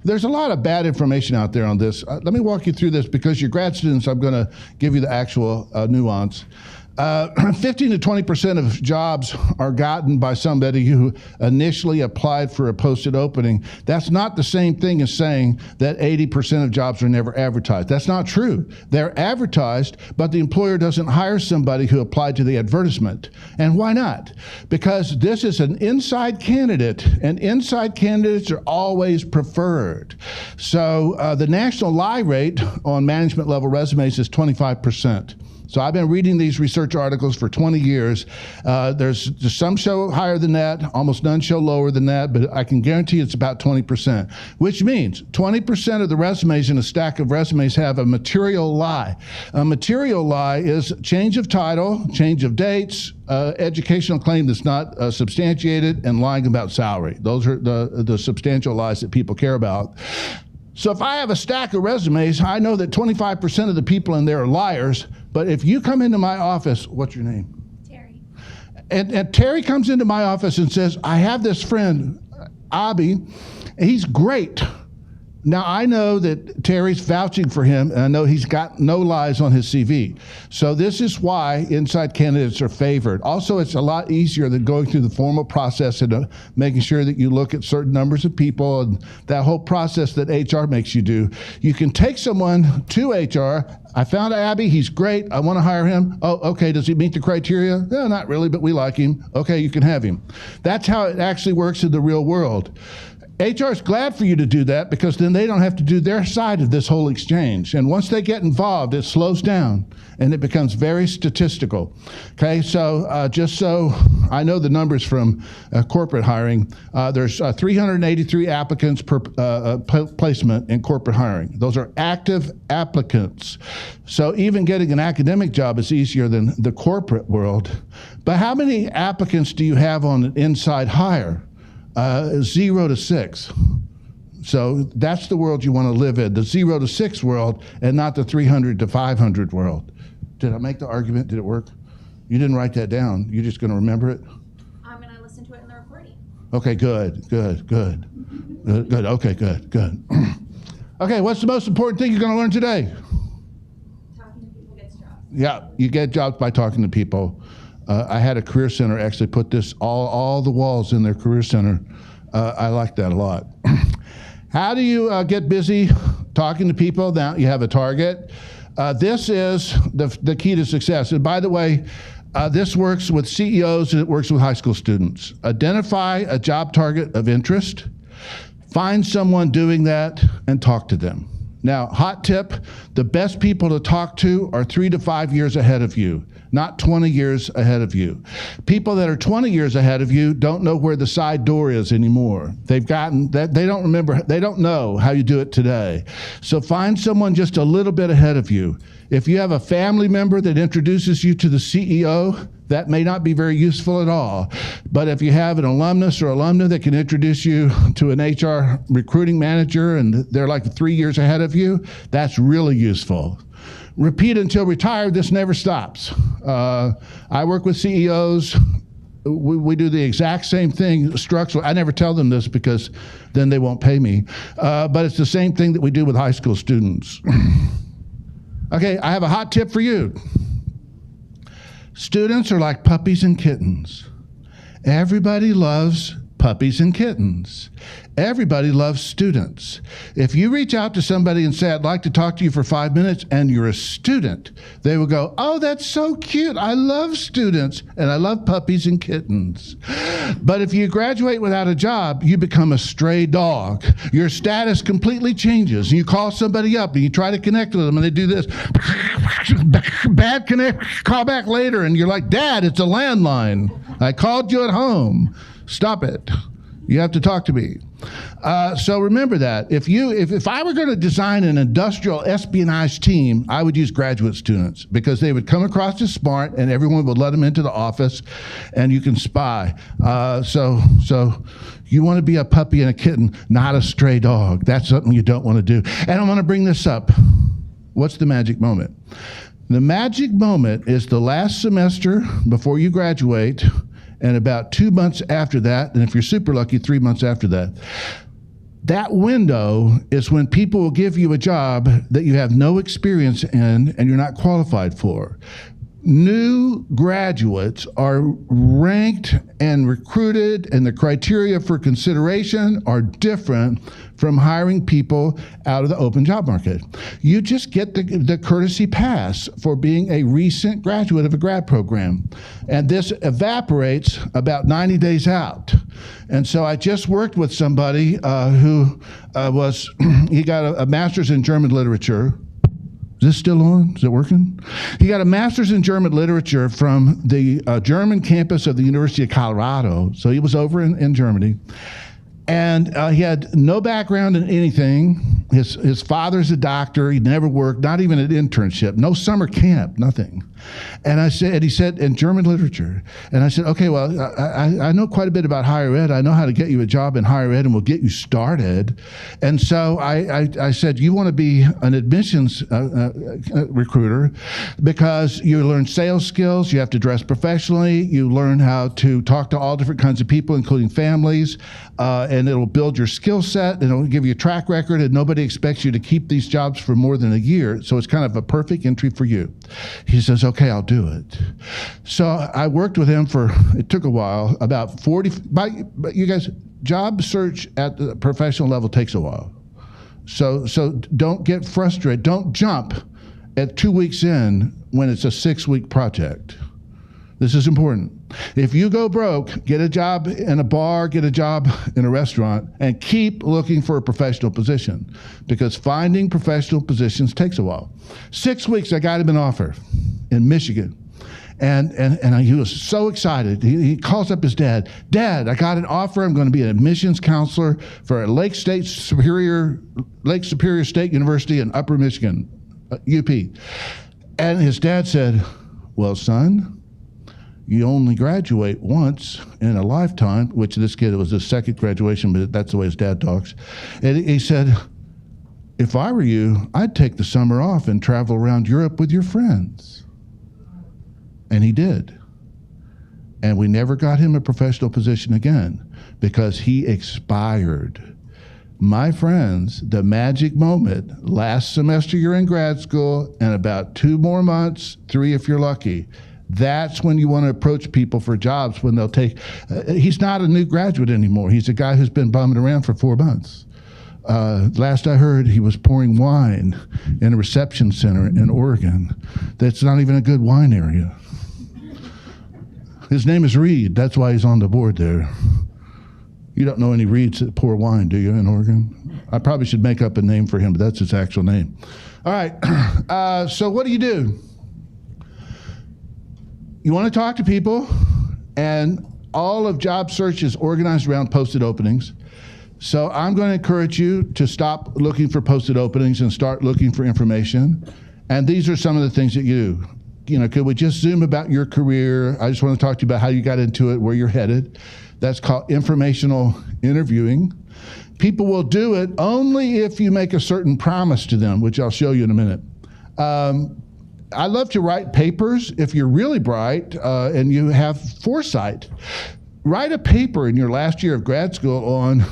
there's a lot of bad information out there on this. Let me walk you through this because you're grad students. I'm going to give you the actual nuance. 15 to 20% of jobs are gotten by somebody who initially applied for a posted opening. That's not the same thing as saying that 80% of jobs are never advertised. That's not true. They're advertised, but the employer doesn't hire somebody who applied to the advertisement. And why not? Because this is an inside candidate, and inside candidates are always preferred. So the national lie rate on management level resumes is 25%. So I've been reading these research articles for 20 years. There's some show higher than that, almost none show lower than that, but I can guarantee it's about 20%, which means 20% of the resumes in a stack of resumes have a material lie. A material lie is change of title, change of dates, educational claim that's not substantiated, and lying about salary. Those are the substantial lies that people care about. So if I have a stack of resumes, I know that 25% of the people in there are liars. But if you come into my office, what's your name? Terry. And Terry comes into my office and says, I have this friend, Abby, he's great. Now, I know that Terry's vouching for him, and I know he's got no lies on his CV. So this is why inside candidates are favored. Also, it's a lot easier than going through the formal process and making sure that you look at certain numbers of people and that whole process that HR makes you do. You can take someone to HR. I found Abby, he's great, I want to hire him. Oh, okay, does he meet the criteria? No, not really, but we like him. Okay, you can have him. That's how it actually works in the real world. HR is glad for you to do that because then they don't have to do their side of this whole exchange. And once they get involved, it slows down and it becomes very statistical. Okay, so just so I know the numbers from corporate hiring, there's 383 applicants per placement in corporate hiring. Those are active applicants. So even getting an academic job is easier than the corporate world. But how many applicants do you have on an inside hire? 0 to 6. So that's the world you want to live in, the 0 to 6 world, and not the 300 to 500 world. Did I make the argument? Did it work? You didn't write that down. You're just going to remember it? I'm going to listen to it in the recording. Okay, good. Okay, good. Okay, what's the most important thing you're going to learn today? Talking to people gets jobs. Yeah, you get jobs by talking to people. I had a career center actually put this all the walls in their career center. I like that a lot. How do you get busy talking to people? Now you have a target. This is the key to success. And by the way, this works with CEOs and it works with high school students. Identify a job target of interest, find someone doing that, and talk to them. Now, hot tip, the best people to talk to are 3 to 5 years ahead of you, not 20 years ahead of you. People that are 20 years ahead of you don't know where the side door is anymore. They've gotten that, they don't know how you do it today. So find someone just a little bit ahead of you. If you have a family member that introduces you to the CEO, that may not be very useful at all. But if you have an alumnus or alumna that can introduce you to an HR recruiting manager and they're like 3 years ahead of you, that's really useful. Repeat until retired, this never stops. I work with CEOs. We do the exact same thing structurally. I never tell them this because then they won't pay me. But it's the same thing that we do with high school students. Okay, I have a hot tip for you. Students are like puppies and kittens. Everybody loves puppies and kittens. Everybody loves students. If you reach out to somebody and say, I'd like to talk to you for 5 minutes, and you're a student, they will go, oh, that's so cute. I love students, and I love puppies and kittens. But if you graduate without a job, you become a stray dog. Your status completely changes. You call somebody up, and you try to connect with them, and they do this. bad connect, call back later. And you're like, Dad, it's a landline. I called you at home. Stop it. You have to talk to me. So remember that. If I were going to design an industrial espionage team, I would use graduate students because they would come across as smart and everyone would let them into the office and you can spy. So you want to be a puppy and a kitten, not a stray dog. That's something you don't want to do. And I want to bring this up. What's the magic moment? The magic moment is the last semester before you graduate and about 2 months after that, and if you're super lucky, 3 months after that. That window is when people will give you a job that you have no experience in and you're not qualified for. New graduates are ranked and recruited, and the criteria for consideration are different from hiring people out of the open job market. You just get the courtesy pass for being a recent graduate of a grad program. And this evaporates about 90 days out. And so I just worked with somebody who he got a master's in German literature. Is this still on? Is it working? He got a master's in German literature from the German campus of the University of Colorado. So he was over in Germany. And he had no background in anything. His father's a doctor. He never worked, not even an internship, no summer camp, nothing. And he said, in German literature. And I said, okay, well, I know quite a bit about higher ed. I know how to get you a job in higher ed and we'll get you started. And so I said, you want to be an admissions recruiter because you learn sales skills, you have to dress professionally, you learn how to talk to all different kinds of people, including families, and it'll build your skill set, and it'll give you a track record, and nobody expects you to keep these jobs for more than a year, so it's kind of a perfect entry for you. He says, okay, I'll do it. So I worked with him it took a while, about 40, but you guys, job search at the professional level takes a while. So don't get frustrated. Don't jump at 2 weeks in when it's a 6-week project. This is important. If you go broke, get a job in a bar, get a job in a restaurant, and keep looking for a professional position, because finding professional positions takes a while. 6 weeks, I got him an offer in Michigan. And he was so excited. He calls up his dad. Dad, I got an offer. I'm going to be an admissions counselor for Lake Superior State University in Upper Michigan, UP. And his dad said, well, son, you only graduate once in a lifetime, which this kid, it was his second graduation, but that's the way his dad talks. And he said, if I were you, I'd take the summer off and travel around Europe with your friends. And he did. And we never got him a professional position again because he expired. My friends, the magic moment, last semester you're in grad school and about 2 more months, 3 if you're lucky, that's when you want to approach people for jobs, when they'll take, he's not a new graduate anymore. He's a guy who's been bumming around for 4 months. Last I heard, he was pouring wine in a reception center in Oregon. That's not even a good wine area. His name is Reed. That's why he's on the board there. You don't know any Reeds that pour wine, do you, in Oregon? I probably should make up a name for him, but that's his actual name. All right, so what do? You want to talk to people, and all of job search is organized around posted openings. So I'm going to encourage you to stop looking for posted openings and start looking for information. And these are some of the things that you do. You know, could we just zoom about your career? I just want to talk to you about how you got into it, where you're headed. That's called informational interviewing. People will do it only if you make a certain promise to them, which I'll show you in a minute. I love to write papers. If you're really bright and you have foresight, write a paper in your last year of grad school on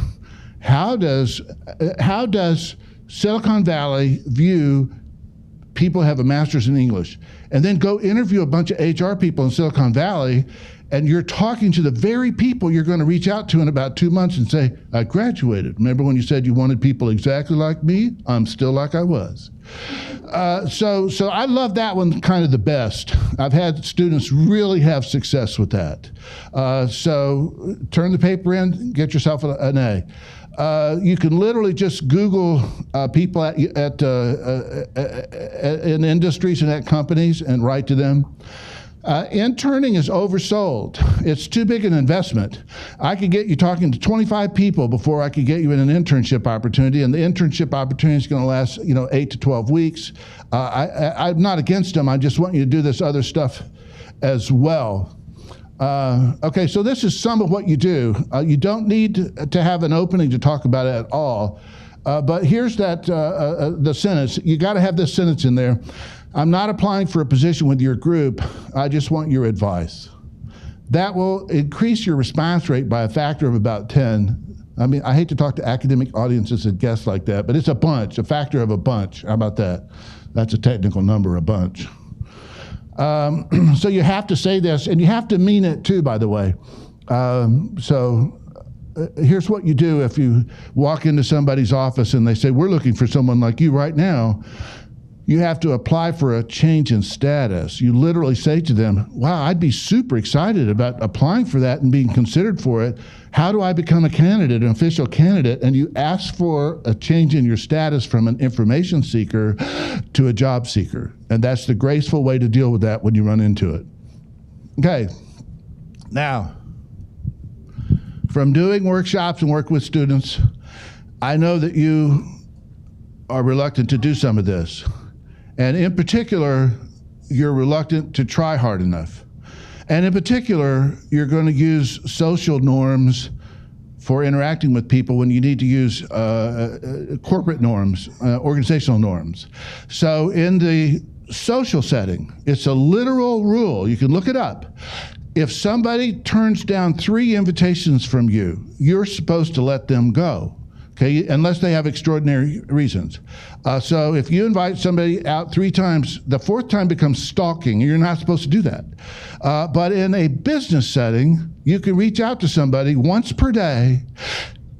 how does Silicon Valley view people who have a master's in English, and then go interview a bunch of HR people in Silicon Valley, and you're talking to the very people you're going to reach out to in about 2 months and say, I graduated. Remember when you said you wanted people exactly like me? I'm still like I was. So I love that one kind of the best. I've had students really have success with that. So turn the paper in, get yourself an A. You can literally just Google people in industries and at companies and write to them. Interning is oversold. It's too big an investment. I could get you talking to 25 people before I could get you in an internship opportunity, and the internship opportunity is going to last, 8 to 12 weeks. I'm not against them. I just want you to do this other stuff as well. Okay, so this is some of what you do. You don't need to have an opening to talk about it at all. But here's the sentence. You got to have this sentence in there. I'm not applying for a position with your group. I just want your advice. That will increase your response rate by a factor of about 10. I mean, I hate to talk to academic audiences and guests like that, but it's a bunch, a factor of a bunch. How about that? That's a technical number, a bunch. So you have to say this, and you have to mean it too, by the way. Here's what you do if you walk into somebody's office and they say, we're looking for someone like you right now. You have to apply for a change in status. You literally say to them, wow, I'd be super excited about applying for that and being considered for it. How do I become a candidate, an official candidate? And you ask for a change in your status from an information seeker to a job seeker. And that's the graceful way to deal with that when you run into it. Okay, now, from doing workshops and work with students, I know that you are reluctant to do some of this. And in particular, you're reluctant to try hard enough. And in particular, you're going to use social norms for interacting with people when you need to use corporate norms, organizational norms. So in the social setting, it's a literal rule. You can look it up. If somebody turns down 3 invitations from you, you're supposed to let them go. Okay, unless they have extraordinary reasons. So if you invite somebody out 3 times, the 4th time becomes stalking. You're not supposed to do that. But in a business setting, you can reach out to somebody once per day,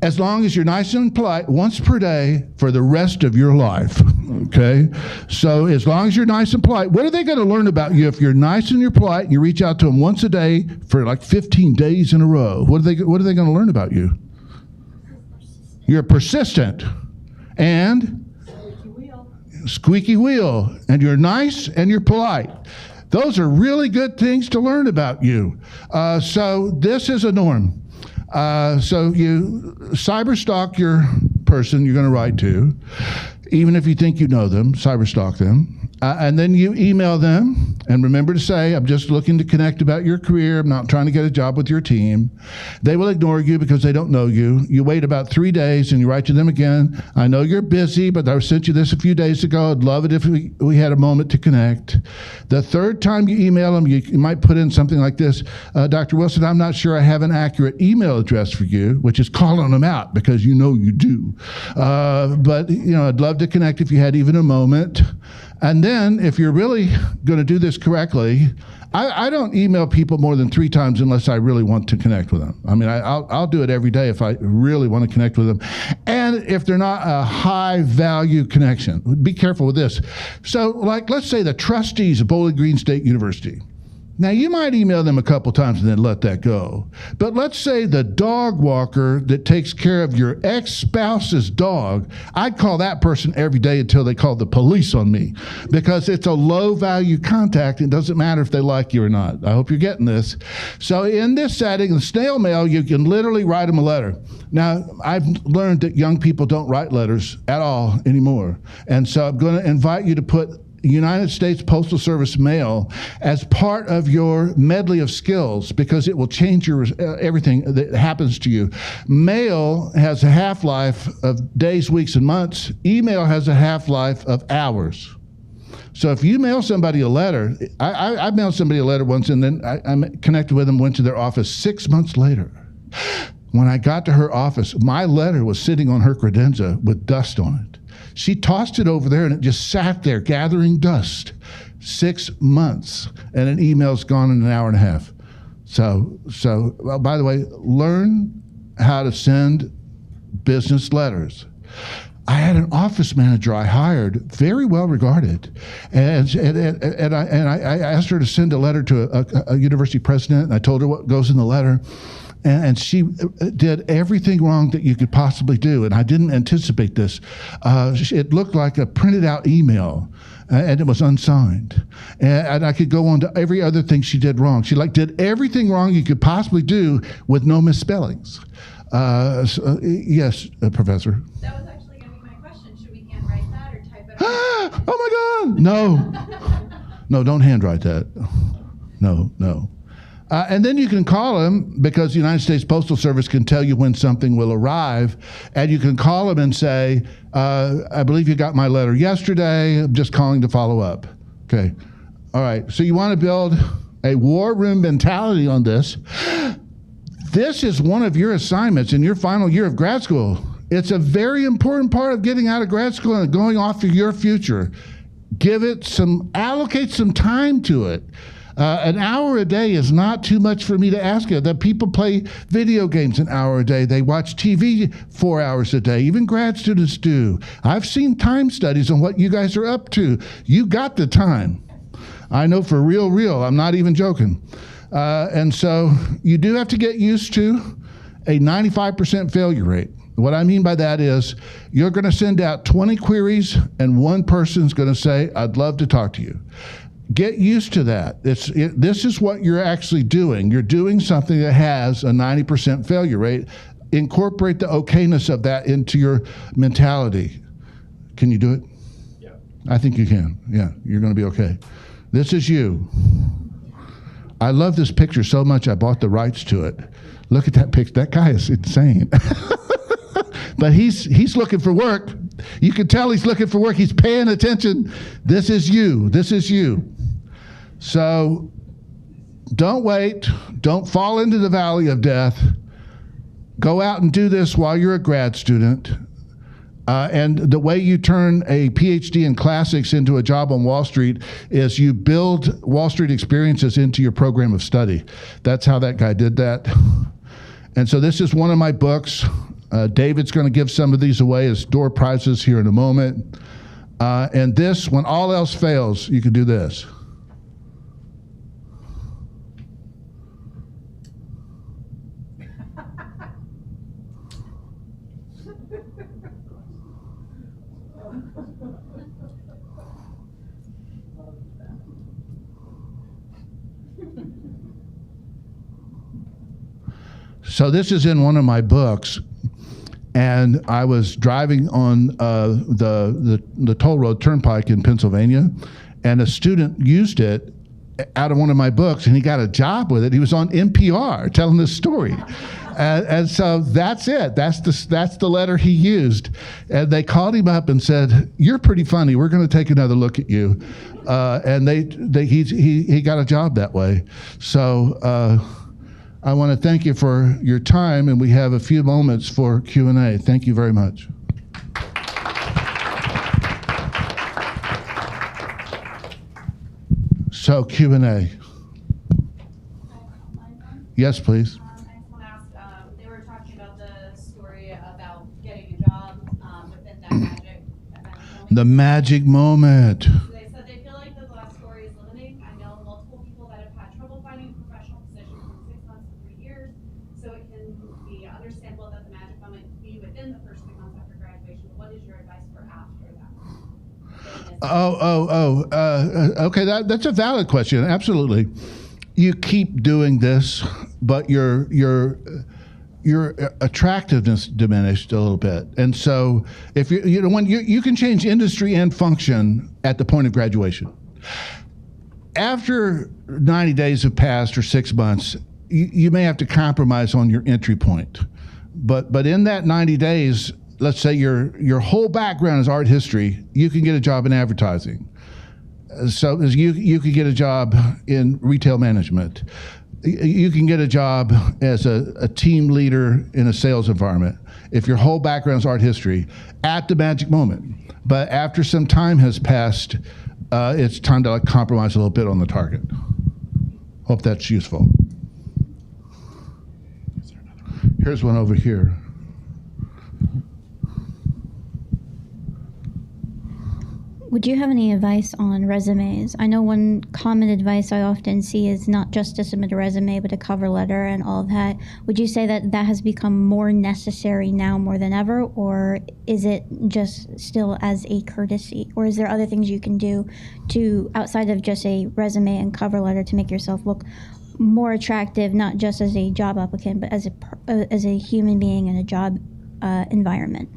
as long as you're nice and polite, once per day for the rest of your life. Okay? So as long as you're nice and polite, what are they going to learn about you if you're nice and you're polite and you reach out to them once a day for like 15 days in a row? What are they going to learn about you? You're persistent and squeaky wheel, and you're nice and you're polite. Those are really good things to learn about you. So this is a norm. So you cyber stalk your person you're going to write to, even if you think you know them, cyber stalk them. And then you email them, and remember to say, I'm just looking to connect about your career. I'm not trying to get a job with your team. They will ignore you because they don't know you. You wait about 3 days, and you write to them again. I know you're busy, but I sent you this a few days ago. I'd love it if we had a moment to connect. The 3rd time you email them, you might put in something like this. Dr. Wilson, I'm not sure I have an accurate email address for you, which is calling them out because you know you do. But I'd love to connect if you had even a moment. And then, if you're really going to do this correctly, I don't email people more than 3 times unless I really want to connect with them. I mean, I'll do it every day if I really want to connect with them. And if they're not a high-value connection. Be careful with this. So, like, let's say the trustees of Bowling Green State University. Now, you might email them a couple times and then let that go. But let's say the dog walker that takes care of your ex-spouse's dog, I'd call that person every day until they call the police on me, because it's a low-value contact. It doesn't matter if they like you or not. I hope you're getting this. So in this setting, the snail mail, you can literally write them a letter. Now, I've learned that young people don't write letters at all anymore. And so I'm going to invite you to put United States Postal Service mail as part of your medley of skills, because it will change your everything that happens to you. Mail has a half-life of days, weeks, and months. Email has a half-life of hours. So if you mail somebody a letter, I mailed somebody a letter once, and then I connected with them, went to their office 6 months later. When I got to her office, my letter was sitting on her credenza with dust on it. She tossed it over there, and it just sat there gathering dust. 6 months, and an email's gone in an hour and a half. So well, by the way, learn how to send business letters. I had an office manager I hired, very well regarded, and I asked her to send a letter to a university president, and I told her what goes in the letter. and she did everything wrong that you could possibly do, and I didn't anticipate this. It looked like a printed out email, and it was unsigned. And I could go on to every other thing she did wrong. She did everything wrong you could possibly do with no misspellings. Yes, Professor. That was actually going to be my question. Should we handwrite that or type it out? Oh my God! No, don't handwrite that. No. And then you can call them, because the United States Postal Service can tell you when something will arrive, and you can call them and say, I believe you got my letter yesterday, I'm just calling to follow up. Okay, all right, so you want to build a war room mentality on this. This is one of your assignments in your final year of grad school. It's a very important part of getting out of grad school and going off for your future. Allocate some time to it. An hour a day is not too much for me to ask you. That people play video games an hour a day. They watch TV 4 hours a day. Even grad students do. I've seen time studies on what you guys are up to. You got the time. I know for real. I'm not even joking. And so you do have to get used to a 95% failure rate. What I mean by that is you're going to send out 20 queries and one person's going to say, I'd love to talk to you. Get used to that. This is what you're actually doing. You're doing something that has a 90% failure rate. Incorporate the okayness of that into your mentality. Can you do it? Yeah. I think you can. Yeah, you're going to be okay. This is you. I love this picture so much I bought the rights to it. Look at that picture. That guy is insane. But he's looking for work. You can tell he's looking for work. He's paying attention. This is you. This is you. So don't wait. Don't fall into the valley of death. Go out and do this while you're a grad student. And the way you turn a Ph.D. in classics into a job on Wall Street is you build Wall Street experiences into your program of study. That's how that guy did that. And so this is one of my books. David's going to give some of these away as door prizes here in a moment. And this, when all else fails, you can do this. So this is in one of my books, and I was driving on the toll road turnpike in Pennsylvania, and a student used it out of one of my books, and he got a job with it. He was on NPR telling this story. And so that's it. That's the letter he used. And they called him up and said, "You're pretty funny. We're going to take another look at you." And he got a job that way. So I want to thank you for your time, and we have a few moments for Q&A. Thank you very much. So Q&A. Yes, please. I just want to ask, they were talking about the story about getting a job within that magic moment. The magic moment. They said they feel like the last story is limiting. I know multiple people that have had trouble finding a professional position from 6 months to 3 years, so it can be understandable that the magic moment be within the first 3 months after graduation. What is your advice for after that? Okay, that's a valid question. Absolutely. You keep doing this, but your attractiveness diminished a little bit. And so if when you can change industry and function at the point of graduation. After 90 days have passed or 6 months, you may have to compromise on your entry point. But in that 90 days, let's say your whole background is art history, you can get a job in advertising. So you could get a job in retail management. You can get a job as a team leader in a sales environment if your whole background is art history at the magic moment. But after some time has passed, it's time to compromise a little bit on the target. Hope that's useful. Here's one over here. Would you have any advice on resumes? I know one common advice I often see is not just to submit a resume, but a cover letter and all of that. Would you say that that has become more necessary now more than ever, or is it just still as a courtesy? Or is there other things you can do to, outside of just a resume and cover letter, to make yourself look more attractive, not just as a job applicant, but as a human being in a job environment?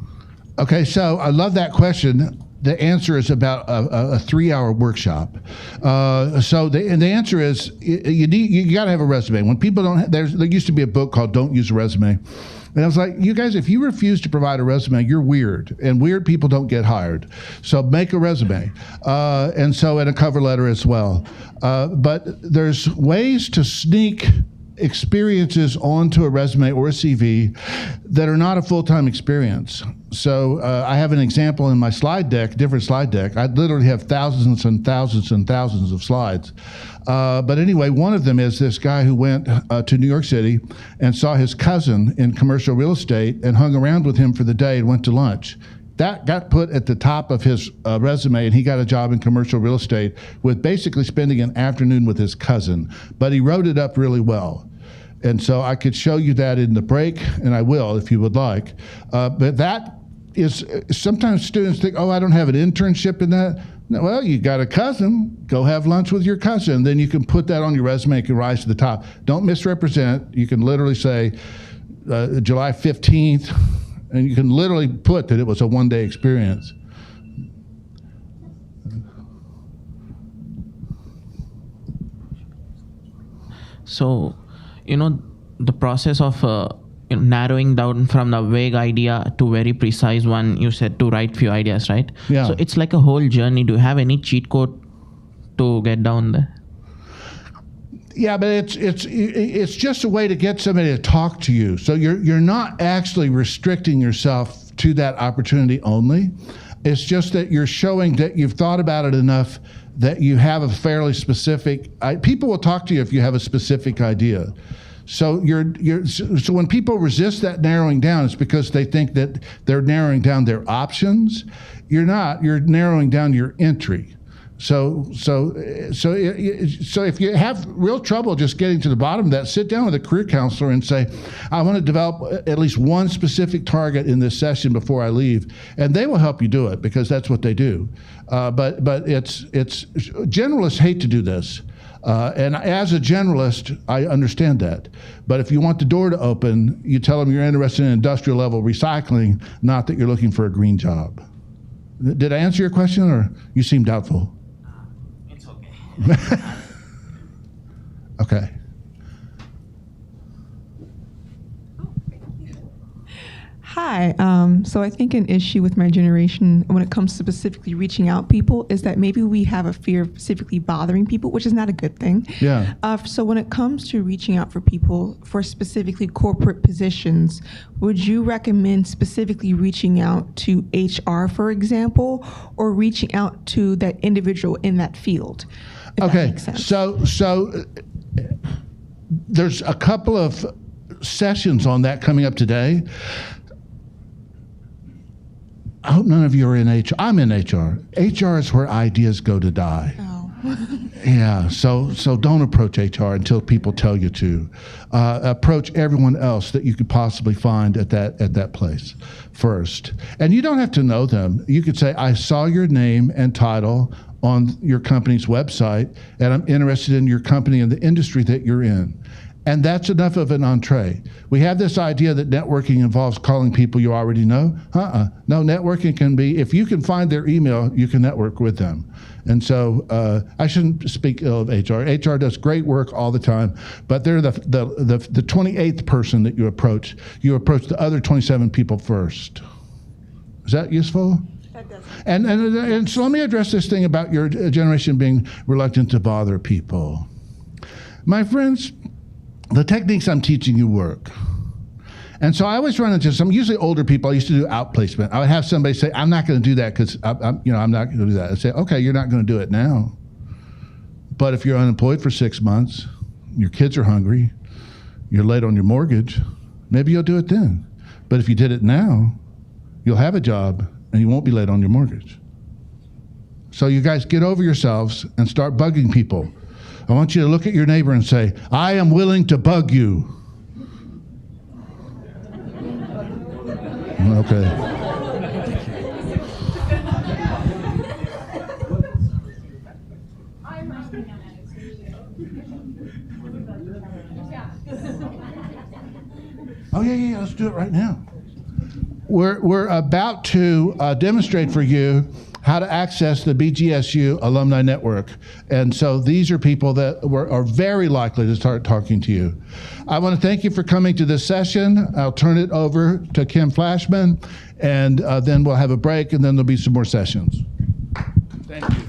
Okay, so I love that question. The answer is about a 3-hour workshop. So the answer is you got to have a resume. When people don't, there used to be a book called "Don't Use a Resume," and I was like, you guys, if you refuse to provide a resume, you're weird, and weird people don't get hired. So make a resume, and a cover letter as well. But there's ways to sneak experiences onto a resume or a CV that are not a full-time experience. So I have an example in my slide deck, different slide deck. I literally have thousands and thousands and thousands of slides. But anyway, one of them is this guy who went to New York City and saw his cousin in commercial real estate and hung around with him for the day and went to lunch. That got put at the top of his resume, and he got a job in commercial real estate with basically spending an afternoon with his cousin. But he wrote it up really well. And so I could show you that in the break, and I will if you would like. But that is, sometimes students think, oh, I don't have an internship in that. No, well, you got a cousin, go have lunch with your cousin. Then you can put that on your resume, it can rise to the top. Don't misrepresent. You can literally say July 15th, and you can literally put that it was a one-day experience. So, the process of narrowing down from the vague idea to very precise one, you said to write few ideas, right? Yeah. So it's like a whole journey. Do you have any cheat code to get down there? Yeah, but it's just a way to get somebody to talk to you. So you're not actually restricting yourself to that opportunity only. It's just that you're showing that you've thought about it enough that you have a fairly specific. People will talk to you if you have a specific idea. So so when people resist that narrowing down, it's because they think that they're narrowing down their options. You're not. You're narrowing down your entry. So if you have real trouble just getting to the bottom of that, sit down with a career counselor and say, I want to develop at least one specific target in this session before I leave, and they will help you do it because that's what they do. But it's generalists hate to do this, and as a generalist, I understand that. But if you want the door to open, you tell them you're interested in industrial level recycling, not that you're looking for a green job. Did I answer your question, or you seem doubtful? It's okay. Okay. Hi. So I think an issue with my generation when it comes to specifically reaching out people is that maybe we have a fear of specifically bothering people, which is not a good thing. Yeah. So when it comes to reaching out for people for specifically corporate positions, would you recommend specifically reaching out to HR, for example, or reaching out to that individual in that field? If that makes sense. So there's a couple of sessions on that coming up today. I hope none of you are in HR. I'm in HR. HR is where ideas go to die. Oh. Yeah, so don't approach HR until people tell you to. Approach everyone else that you could possibly find at that place first. And you don't have to know them. You could say, I saw your name and title on your company's website, and I'm interested in your company and the industry that you're in. And that's enough of an entree. We have this idea that networking involves calling people you already know. No, networking can be, if you can find their email, you can network with them. And so I shouldn't speak ill of HR. HR does great work all the time, but they're the 28th person that you approach. You approach the other 27 people first. Is that useful? That does. And so let me address this thing about your generation being reluctant to bother people. My friends, the techniques I'm teaching you work. And so I always run into some, usually older people. I used to do outplacement. I would have somebody say, I'm not going to do that because I'm not going to do that. I'd say, okay, you're not going to do it now. But if you're unemployed for 6 months, your kids are hungry, you're late on your mortgage, maybe you'll do it then. But if you did it now, you'll have a job and you won't be late on your mortgage. So you guys get over yourselves and start bugging people. I want you to look at your neighbor and say, I am willing to bug you. Okay. Oh, yeah, let's do it right now. We're about to demonstrate for you how to access the BGSU Alumni Network. And so these are people that are very likely to start talking to you. I want to thank you for coming to this session. I'll turn it over to Kim Flashman, and then we'll have a break, and then there'll be some more sessions. Thank you.